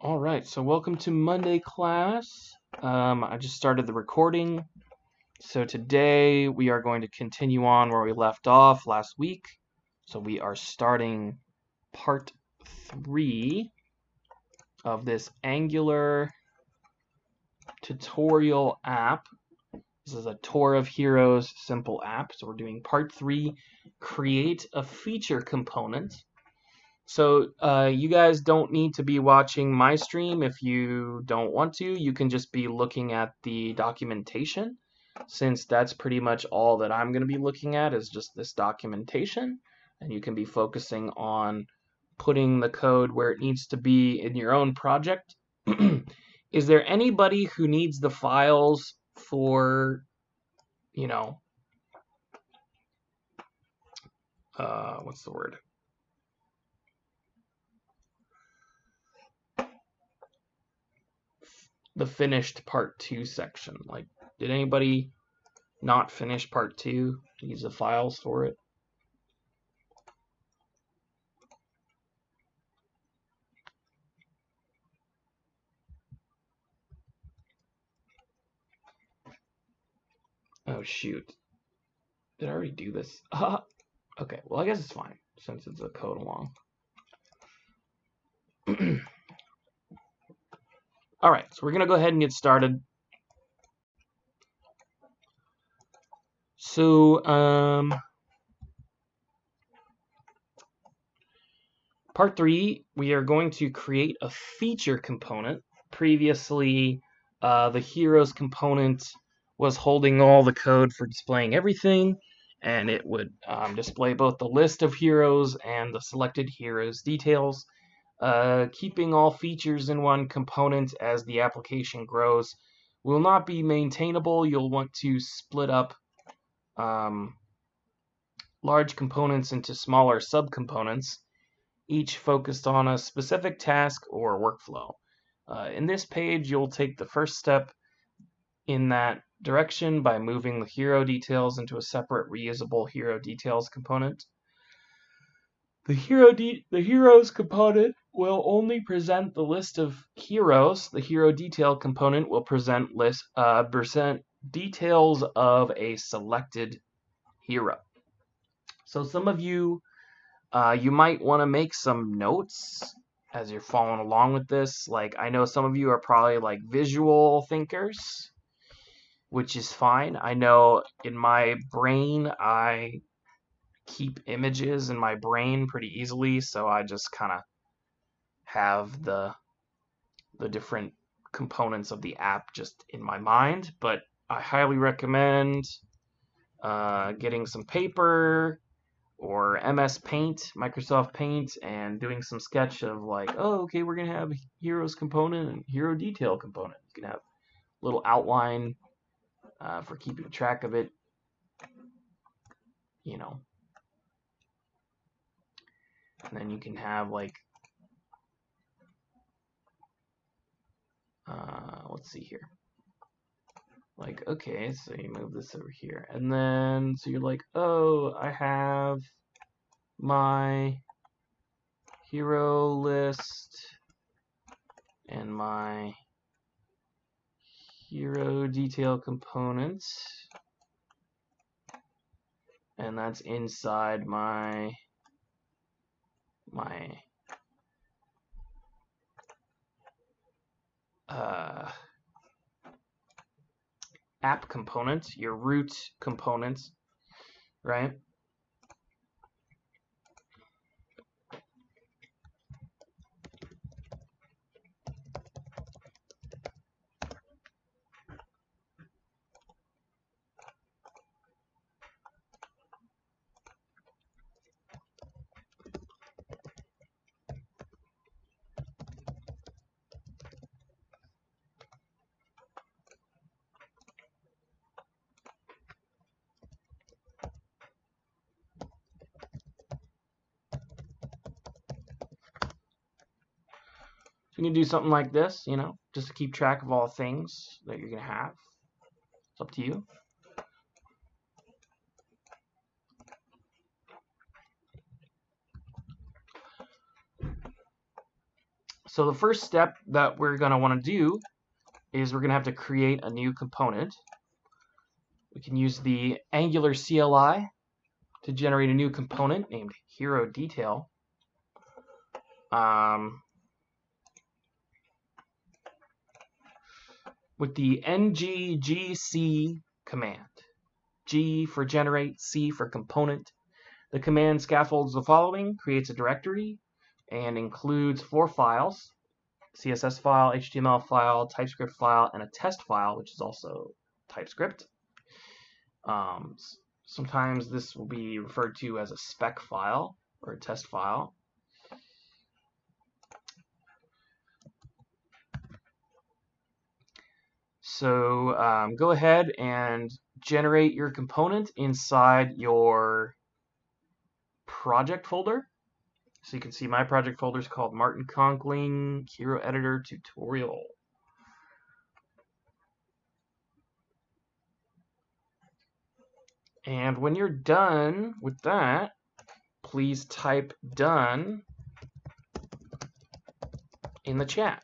All right, so welcome to Monday class. I just started the recording. So today we are going to continue on where we left off last week. So we are starting part 3 of this Angular tutorial app. This is a Tour of Heroes simple app. So we're doing part 3, create a feature component. So you guys don't need to be watching my stream if you don't want to. You can just be looking at the documentation, since that's pretty much all that I'm going to be looking at is just this documentation, and you can be focusing on putting the code where it needs to be in your own project. Is there anybody who needs the files for, what's the word? The finished part 2 section. Like, did anybody not finish part 2? Use the files for it? Oh shoot. Did I already do this? Okay, well I guess it's fine since it's a code along. Alright, so we're gonna go ahead and get started. So part 3, we are going to create a feature component. Previously, the heroes component was holding all the code for displaying everything, and it would display both the list of heroes and the selected heroes details. Keeping all features in one component as the application grows will not be maintainable. You'll want to split up large components into smaller subcomponents, each focused on a specific task or workflow. In this page, you'll take the first step in that direction by moving the hero details into a separate reusable hero details component. The heroes component will only present the list of heroes. The hero detail component will present details of a selected hero. So some of you, you might want to make some notes as you're following along with this. Like, I know some of you are probably like visual thinkers, which is fine. I know in my brain, I keep images in my brain pretty easily, so I just kind of have the different components of the app just in my mind. But I highly recommend getting some paper or MS Paint, Microsoft Paint, and doing some sketch of like, oh, okay, we're gonna have a heroes component and hero detail component. You can have a little outline for keeping track of it, and then you can have like, let's see here. Like, okay, so you move this over here, and then so you're like, oh, I have my hero list and my hero detail components, and that's inside my app component, your root components, right? So you can do something like this, just to keep track of all things that you're going to have. It's up to you. So the first step that we're going to want to do is we're going to have to create a new component. We can use the Angular CLI to generate a new component named Hero Detail. With the nggc command. G for generate, C for component. The command scaffolds the following, creates a directory, and includes 4 files: CSS file, HTML file, TypeScript file, and a test file, which is also TypeScript. Sometimes this will be referred to as a spec file or a test file. So go ahead and generate your component inside your project folder. So you can see my project folder is called Martin Conkling Hero Editor Tutorial. And when you're done with that, please type done in the chat.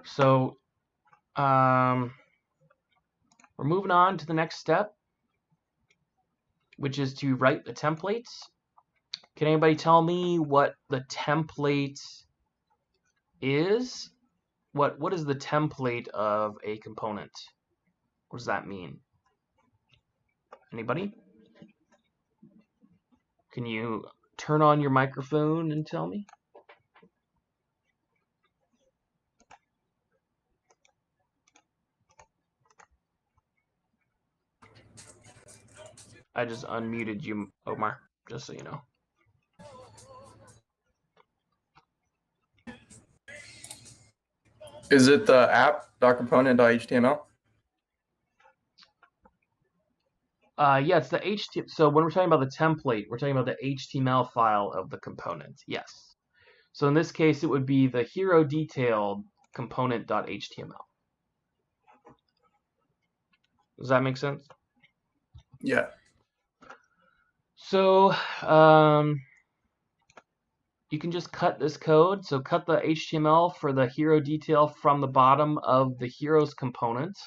So we're moving on to the next step, which is to write the templates. Can anybody tell me what the template is? What is the template of a component? What does that mean? Anybody? Can you turn on your microphone and tell me? I just unmuted you, Omar, just so you know. Is it the app.component.html? Yeah, it's the HTML. So when we're talking about the template, we're talking about the HTML file of the component. Yes. So in this case, it would be the hero detailed component.html. Does that make sense? Yeah. So you can just cut this code. So cut the HTML for the hero detail from the bottom of the heroes component.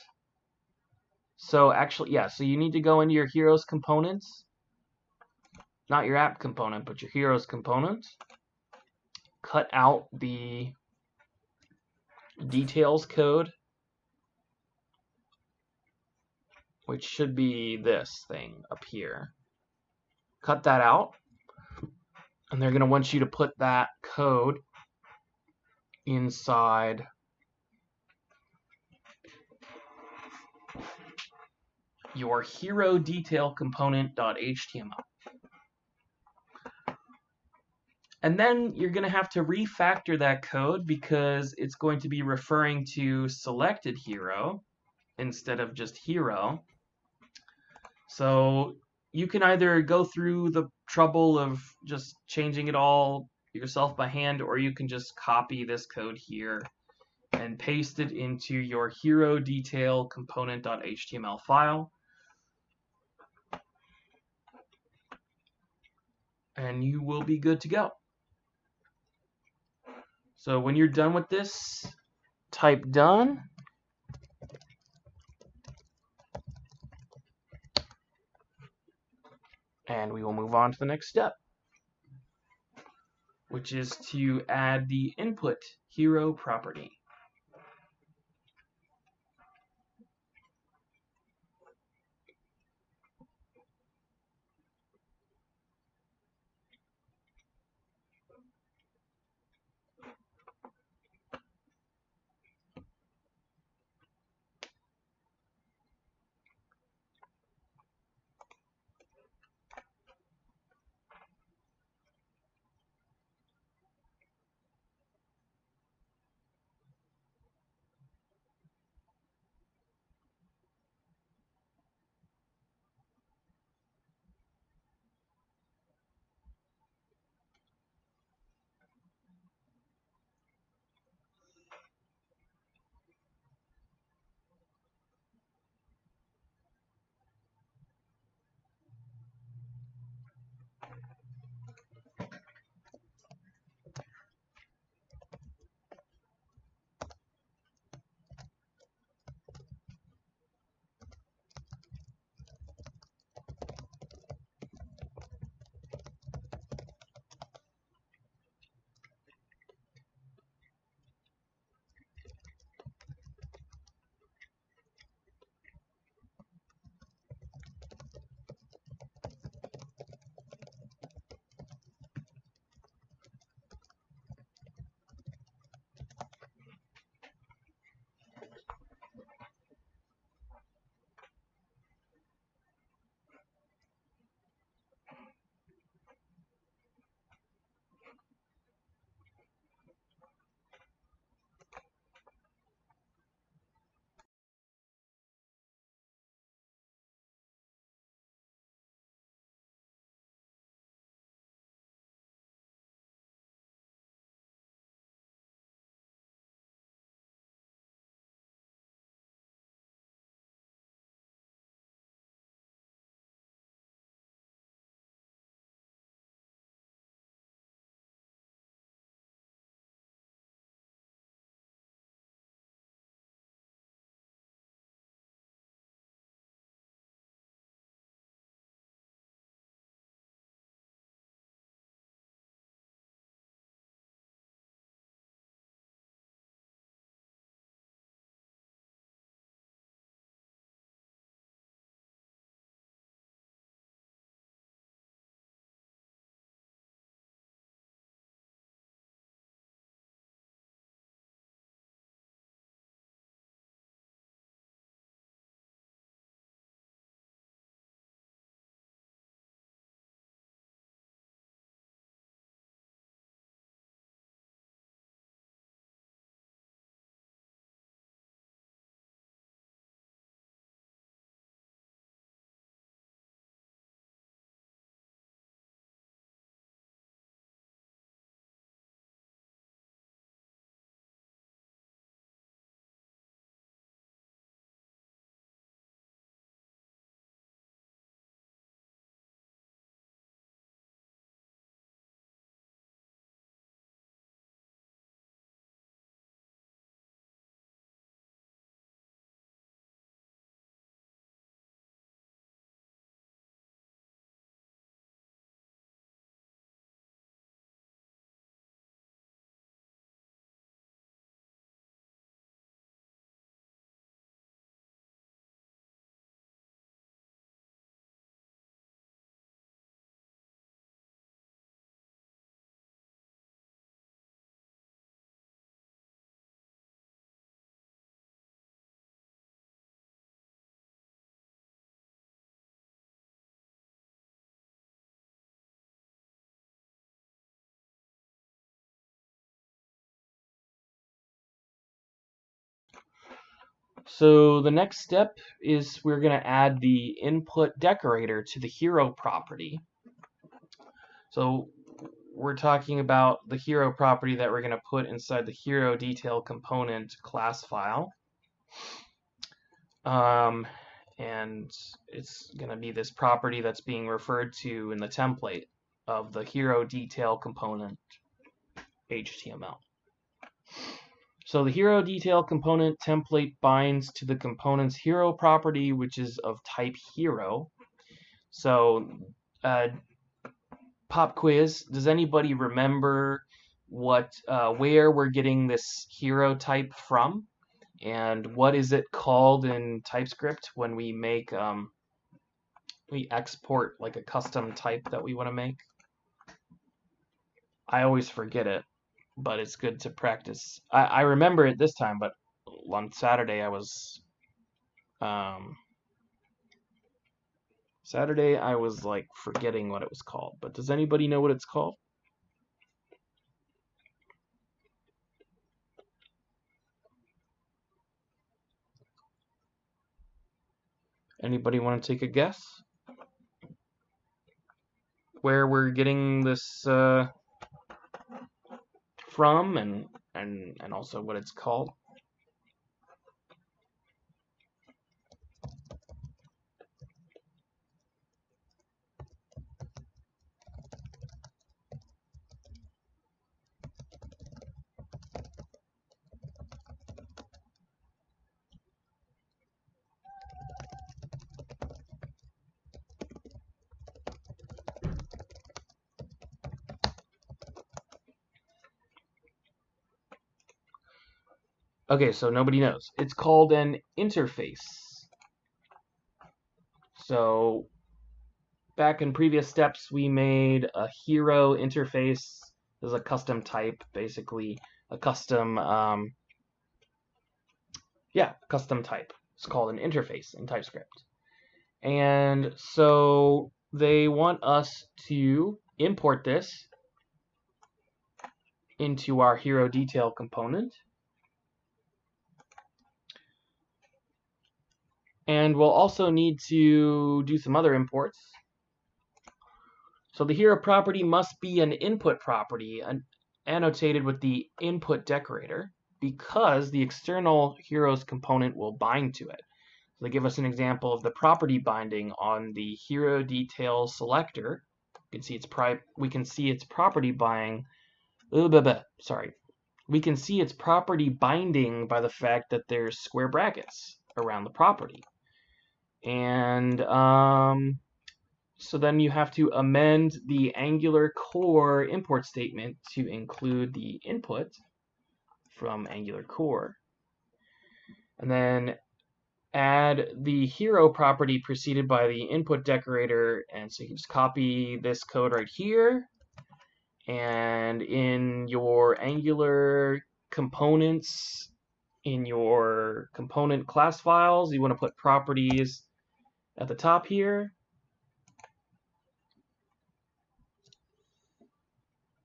So actually, yeah, so you need to go into your heroes components, not your app component, but your heroes component. Cut out the details code, which should be this thing up here. Cut that out, and they're going to want you to put that code inside your hero detail component.html. And then you're going to have to refactor that code because it's going to be referring to selected hero instead of just hero. So you can either go through the trouble of just changing it all yourself by hand, or you can just copy this code here and paste it into your hero detail component.html file. And you will be good to go. So when you're done with this, type done. And we will move on to the next step, which is to add the input hero property. So the next step is we're going to add the input decorator to the hero property. So we're talking about the hero property that we're going to put inside the hero detail component class file. And it's going to be this property that's being referred to in the template of the hero detail component HTML. So the hero detail component template binds to the component's hero property, which is of type hero. So pop quiz, does anybody remember what where we're getting this hero type from? And what is it called in TypeScript when we make we export like a custom type that we want to make? I always forget it, but it's good to practice. I remember it this time, but on Saturday I was like forgetting what it was called. But does anybody know what it's called? Anybody want to take a guess? Where we're getting this from and also what it's called? Okay, so nobody knows. It's called an interface. So back in previous steps, we made a hero interface. There's a custom type, basically a custom, custom type. It's called an interface in TypeScript. And so they want us to import this into our hero detail component. And we'll also need to do some other imports. So the hero property must be an input property annotated with the input decorator because the external heroes component will bind to it. So they give us an example of the property binding on the hero detail selector. You can see we can see its property binding. We can see its property binding by the fact that there's square brackets around the property. And so then you have to amend the Angular core import statement to include the input from Angular core. And then add the hero property preceded by the input decorator. And so you can just copy this code right here. And in your Angular components, in your component class files, you want to put properties at the top here.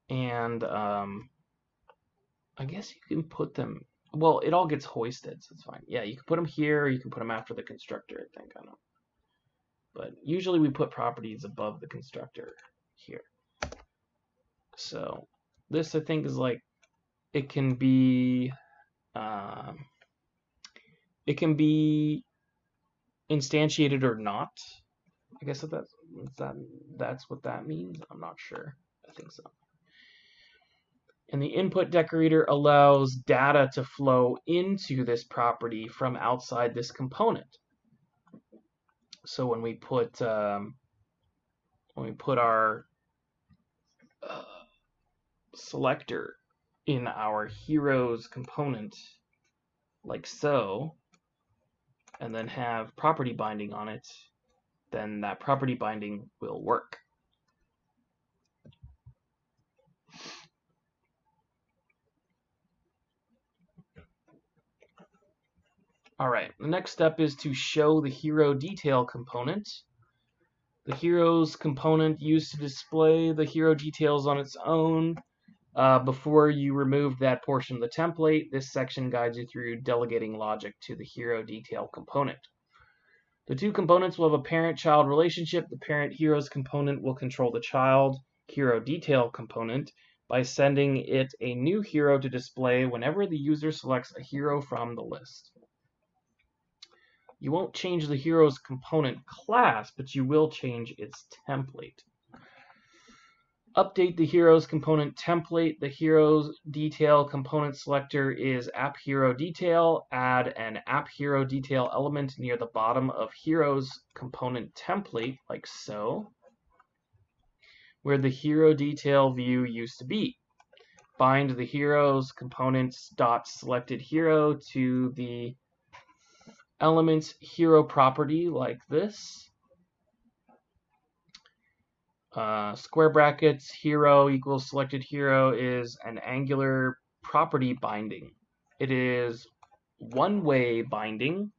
And I guess you can put them, well, it all gets hoisted, so it's fine. Yeah, you can put them here, or you can put them after the constructor, I think, I don't know. But usually we put properties above the constructor here. So this, I think, is like, it can be instantiated or not. I guess that's what that means. I'm not sure. I think so. And the input decorator allows data to flow into this property from outside this component. So when we put our selector in our heroes component, like so, and then have property binding on it, then that property binding will work. All right, the next step is to show the hero detail component. The heroes component used to display the hero details on its own Before you remove that portion of the template, this section guides you through delegating logic to the hero detail component. The two components will have a parent-child relationship. The parent heroes component will control the child hero detail component by sending it a new hero to display whenever the user selects a hero from the list. You won't change the hero's component class, but you will change its template. Update the hero's component template. The hero's detail component selector is app hero detail. Add an app hero detail element near the bottom of hero's component template, like so, where the hero detail view used to be. Bind the hero's components dot selected hero to the element's hero property like this. Square brackets hero equals selected hero is an Angular property binding. It is one-way binding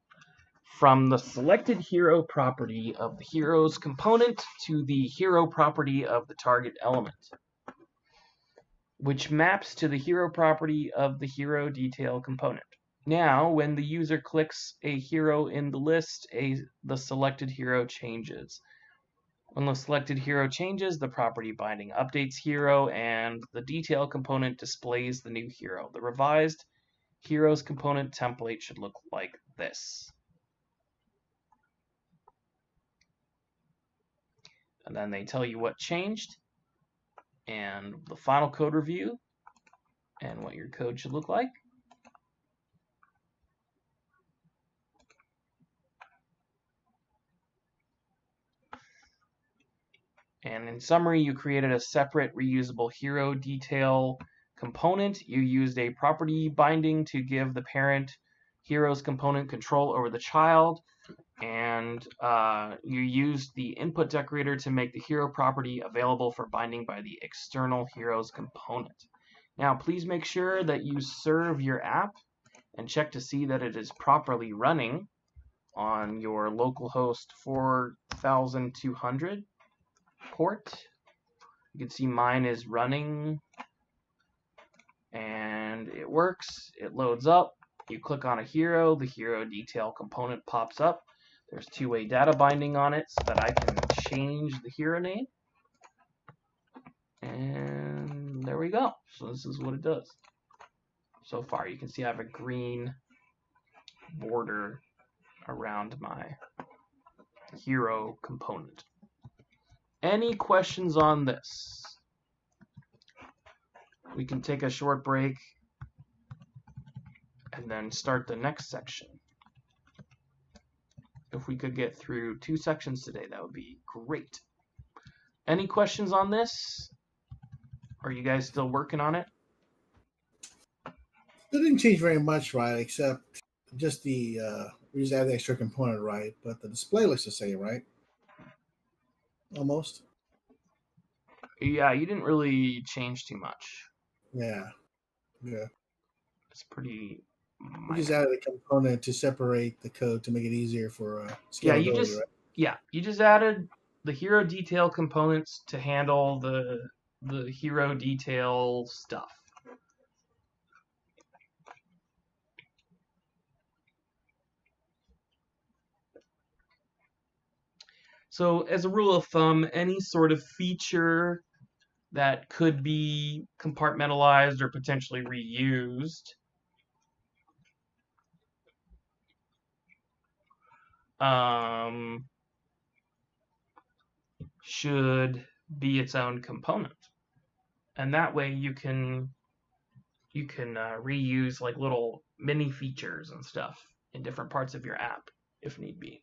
from the selected hero property of the hero's component to the hero property of the target element, which maps to the hero property of the hero detail component. Now, when the user clicks a hero in the list, the selected hero changes. When the selected hero changes, the property binding updates hero, and the detail component displays the new hero. The revised hero's component template should look like this. And then they tell you what changed, and the final code review, and what your code should look like. And in summary, you created a separate reusable hero detail component. You used a property binding to give the parent hero's component control over the child. And you used the input decorator to make the hero property available for binding by the external hero's component. Now, please make sure that you serve your app and check to see that it is properly running on your localhost 4200 port. You can see mine is running and it works. It loads up. You click on a hero, the hero detail component pops up. There's two-way data binding on it so that I can change the hero name. And there we go. So this is what it does. So far, you can see I have a green border around my hero component. Any questions on this? We can take a short break and then start the next section. If we could get through 2 sections today, that would be great. Any questions on this? Are you guys still working on it? It didn't change very much, right? Except just the we just add the extra component, right? But the display looks the same, right? Almost. Yeah, you didn't really change too much. Yeah. It's pretty minor. We just added a component to separate the code to make it easier for scalability, you just added the hero detail components to handle the hero detail stuff. So as a rule of thumb, any sort of feature that could be compartmentalized or potentially reused should be its own component. And that way you can reuse like little mini features and stuff in different parts of your app if need be.